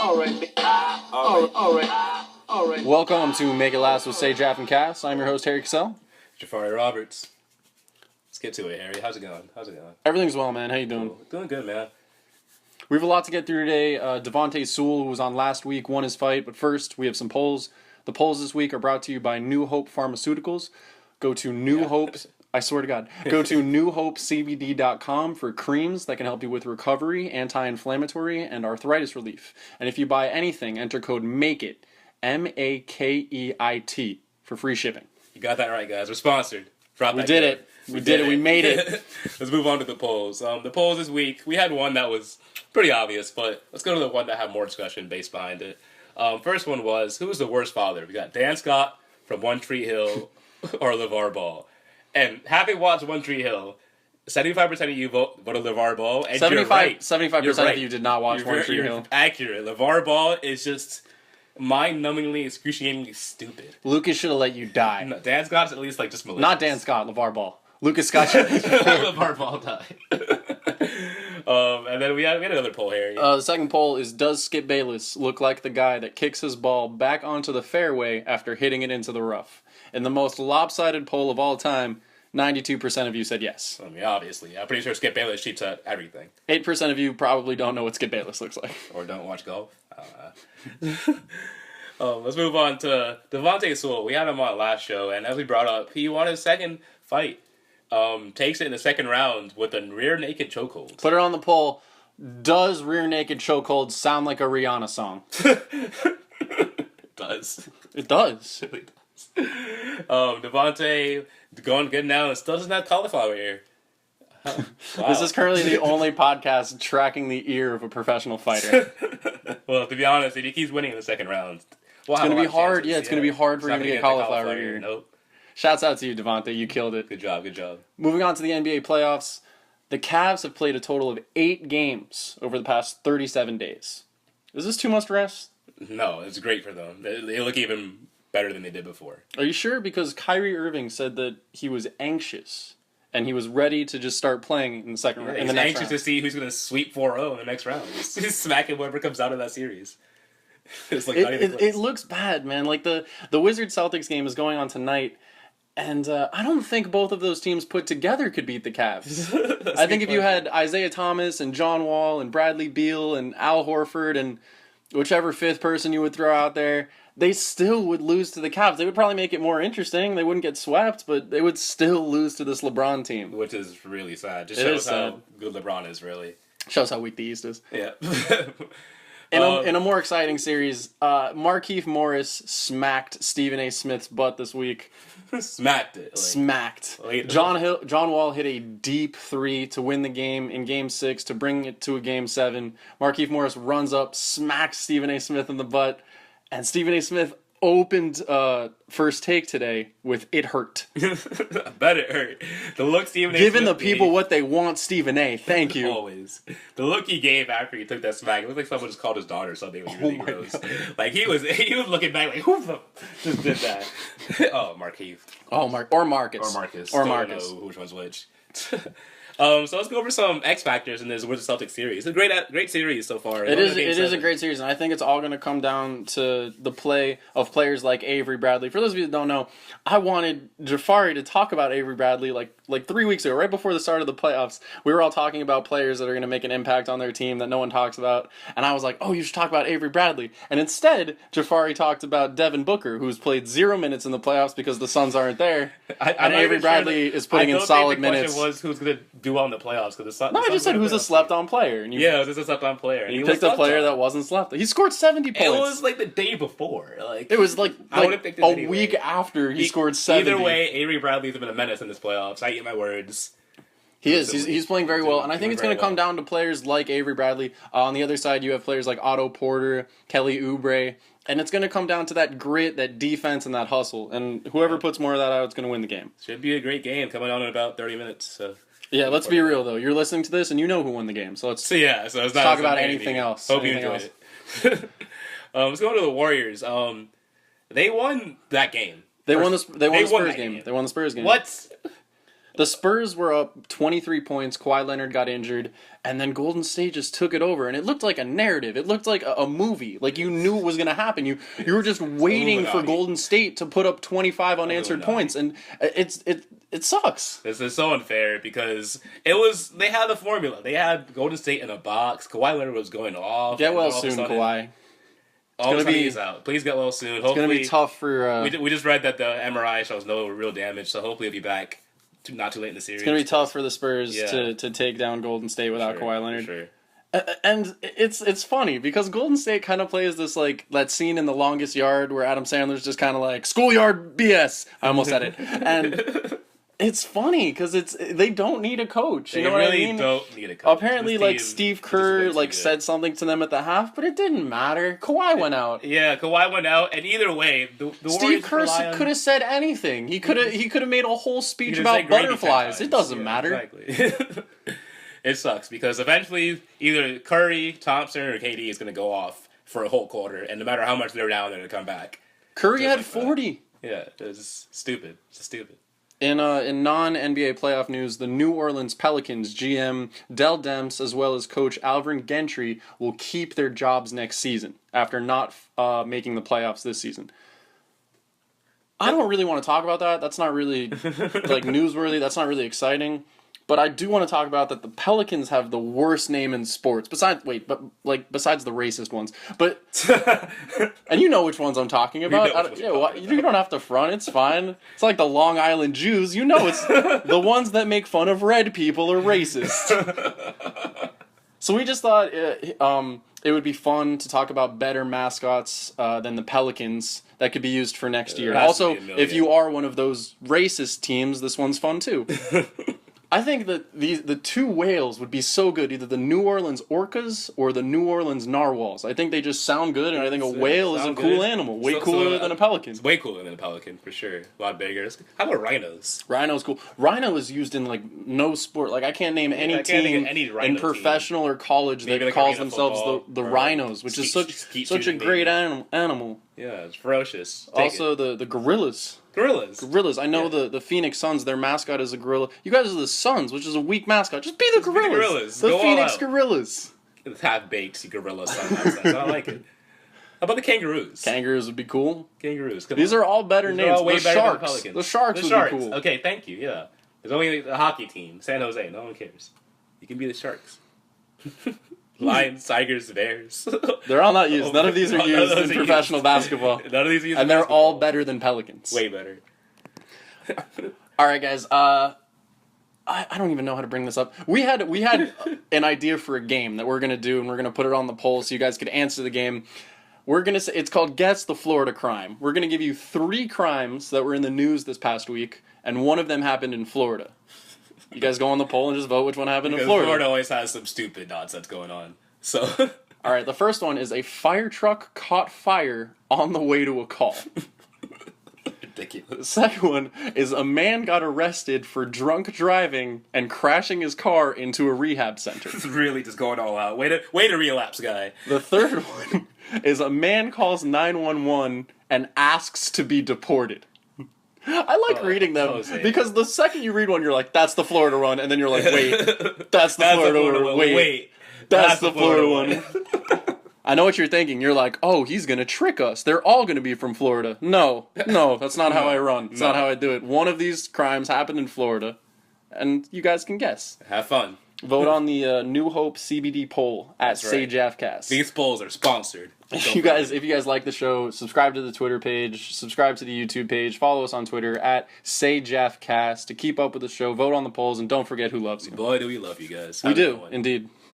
All right. Welcome to Make It Last with Say Jaf and Kas. I'm your host, Harry Cassell. Jafari Roberts. Let's get to it, Harry. How's it going? Everything's well, man. How you doing? Cool. Doing good, man. We have a lot to get through today. Devontae Sewell, who was on last week, won his fight. But first, we have some polls. The polls this week are brought to you by New Hope Pharmaceuticals. Go to New Hope. I swear to God. Go to newhopecbd.com for creams that can help you with recovery, anti-inflammatory, and arthritis relief. And if you buy anything, enter code MAKEIT, MAKEIT, for free shipping. You got that right, guys. We're sponsored. We did it. We made it. Let's move on to the polls. The polls this week, we had one that was pretty obvious, but let's go to the one that had more discussion based behind it. First one was, who was the worst father? We got Dan Scott from One Tree Hill or LeVar Ball. And having watched One Tree Hill, 75% of you voted LeVar Ball, and 75%, you're right. 75% right. of you did not watch One Tree Hill. You're accurate. LeVar Ball is just mind-numbingly, excruciatingly stupid. Lucas should have let you die. No, Dan Scott's at least like just malicious. Not Dan Scott, LeVar Ball. Lucas Scott should LeVar Ball died. And then we had another poll, Harry. The second poll is, does Skip Bayless look like the guy that kicks his ball back onto the fairway after hitting it into the rough? In the most lopsided poll of all time, 92% of you said yes. I mean, obviously. I'm pretty sure Skip Bayless cheats at everything. 8% of you probably don't know what Skip Bayless looks like. Or don't watch golf. Let's move on to Devontae Sewell. We had him on last show, and as we brought up, he won his second fight. Takes it in the second round with a rear naked chokehold. Put it on the poll. Does rear naked chokehold sound like a Rihanna song? It does. It does. It really does. Devontae going good now and still doesn't have cauliflower ear. Wow. This is currently the only podcast tracking the ear of a professional fighter. Well, to be honest, if he keeps winning in the second round, it's going to be hard. Yeah, it's going to be hard for him to get cauliflower ear. Nope. Shouts out to you, Devontae. You killed it. Good job. Moving on to the NBA playoffs, the Cavs have played a total of 8 games over the past 37 days. Is this too much rest? No, it's great for them. They look even better than they did before. Are you sure? Because Kyrie Irving said that he was anxious and he was ready to just start playing in the second round. He's anxious to see who's going to sweep 4-0 in the next round. He's smacking whoever comes out of that series. It's like it looks bad, man. Like the Wizards-Celtics game is going on tonight, and I don't think both of those teams put together could beat the Cavs. I think if you had Isaiah Thomas and John Wall and Bradley Beal and Al Horford and whichever fifth person you would throw out there, they still would lose to the Cavs. They would probably make it more interesting. They wouldn't get swept, but they would still lose to this LeBron team. Which is really sad. Just shows how good LeBron is, really. Shows how weak the East is. Yeah. In a more exciting series, Markieff Morris smacked Stephen A. Smith's butt this week. Smacked it. Smacked. John Wall hit a deep 3 to win the game in Game 6 to bring it to a Game 7. Markieff Morris runs up, smacks Stephen A. Smith in the butt, and Stephen A. Smith opened First Take today with "It hurt." I bet it hurt. The look Stephen A. Giving Smith the people gave, what they want, Stephen A. Thank you. Always. The look he gave after he took that smack, it looked like someone just called his daughter or something. It was really gross. Like he was looking back like, who the just did that? Oh, Markieff. Oh, Marcus. Don't know which one's which. So let's go over some X factors in this Wizards Celtics series. It's a great series so far. It is a great series, and I think it's all going to come down to the play of players like Avery Bradley. For those of you that don't know, I wanted Jafari to talk about Avery Bradley like 3 weeks ago, right before the start of the playoffs. We were all talking about players that are going to make an impact on their team that no one talks about, and I was like, oh, you should talk about Avery Bradley. And instead, Jafari talked about Devin Booker, who's played 0 minutes in the playoffs because the Suns aren't there, and Avery Bradley is putting in solid minutes. The question was who's going to do well in the playoffs because the Suns. No, I just said who's a slept-on player. And it was just a slept-on player. And you picked a player that wasn't slept. He scored 70 points. It was like the day before. It was like a week after he scored 70. Either way, Avery Bradley's been a menace in this playoffs. I eat my words. He is. He's playing very well, and I think it's going to come down to players like Avery Bradley. On the other side, you have players like Otto Porter, Kelly Oubre, and it's going to come down to that grit, that defense, and that hustle. And whoever puts more of that out is going to win the game. Should be a great game coming on in about 30 minutes. So. Yeah, let's be real though. You're listening to this and you know who won the game. So let's talk about anything else. Hope you enjoyed it. Let's go to the Warriors. They won that game. They won the Spurs game. They won the Spurs game. What? The Spurs were up 23 points. Kawhi Leonard got injured, and then Golden State just took it over, and it looked like a narrative. It looked like a movie. Like you knew it was going to happen. You were just waiting for Golden State to put up 25 unanswered points, and it sucks. This is so unfair because they had the formula. They had Golden State in a box. Kawhi Leonard was going off. Get well soon, Kawhi. All of a sudden he's out. Please get well soon. Hopefully, it's going to be tough for... We just read that the MRI shows no real damage, so hopefully he'll be back not too late in the series. It's going to be tough for the Spurs to take down Golden State without Kawhi Leonard. Sure. And it's funny because Golden State kind of plays this like that scene in The Longest Yard where Adam Sandler's just kind of like, Schoolyard BS. I almost said it. And... It's funny because they don't need a coach. You know what I mean? They really don't need a coach. Apparently, like Steve Kerr, said something to them at the half, but it didn't matter. Kawhi went out. Yeah, Kawhi went out, and either way, the Steve Kerr could have said anything. He could have made a whole speech about butterflies. It doesn't matter. Exactly. It sucks because eventually either Curry, Thompson, or KD is going to go off for a whole quarter, and no matter how much they're down, they're going to come back. Curry had 40. Yeah, it's stupid. It's stupid. In non-NBA playoff news, the New Orleans Pelicans GM Dell Demps as well as coach Alvin Gentry will keep their jobs next season after not making the playoffs this season. I don't really want to talk about that. That's not really newsworthy. That's not really exciting. But I do want to talk about that the Pelicans have the worst name in sports. Besides the racist ones. But and you know which ones I'm talking about. You don't have to front. It's fine. It's like the Long Island Jews. You know it's the ones that make fun of red people are racist. So we just thought it would be fun to talk about better mascots than the Pelicans that could be used for next year. Also, if you are one of those racist teams, this one's fun too. I think that the two whales would be so good, either the New Orleans Orcas or the New Orleans Narwhals. I think they just sound good, and I think a whale is a cool animal. Way cooler than a pelican. It's way cooler than a pelican, for sure. A lot bigger. How about rhinos? Rhino's cool. Rhino is used in, no sport. I can't name any team in professional or college that calls themselves the Rhinos, which is such a great animal. Yeah, it's ferocious. Also, the gorillas. Gorillas. I know the Phoenix Suns, their mascot is a gorilla. You guys are the Suns, which is a weak mascot. Just be the gorillas. The Phoenix Gorillas. Half-baked gorilla Sun mascots. I like it. How about the kangaroos? Kangaroos would be cool. Kangaroos. These are all better names. All way the better Sharks. Than the Pelicans. The Sharks would be cool. Okay, thank you. Yeah. There's only a hockey team. San Jose. No one cares. You can be the Sharks. Lions, Tigers, Bears. They're all not used. None of these are used in professional basketball. None of these are used. And they're all better than Pelicans. Way better. All right, guys. I don't even know how to bring this up. We had an idea for a game that we're gonna do, and we're gonna put it on the poll so you guys could answer the game. We're gonna say it's called Guess the Florida Crime. We're gonna give you 3 crimes that were in the news this past week, and one of them happened in Florida. You guys go on the poll and just vote which one happened in Florida. Florida always has some stupid nonsense going on. So, all right, the first one is a fire truck caught fire on the way to a call. Ridiculous. The second one is a man got arrested for drunk driving and crashing his car into a rehab center. It's really just going all out. Way to relapse, guy. The third one is a man calls 911 and asks to be deported. I like reading them because the second you read one, you're like, that's the Florida one, and then you're like, wait, that's the Florida one. Wait, that's the Florida one. I know what you're thinking. You're like, oh, he's going to trick us. They're all going to be from Florida. No, that's not how I run. It's not how I do it. One of these crimes happened in Florida, and you guys can guess. Have fun. Vote on the New Hope CBD poll at Say Jaf and Kas. These polls are sponsored. If you guys like the show, subscribe to the Twitter page, subscribe to the YouTube page, follow us on Twitter at Say Jaf and Kas to keep up with the show. Vote on the polls, and don't forget who loves you. Boy, do we love you guys. We do, indeed.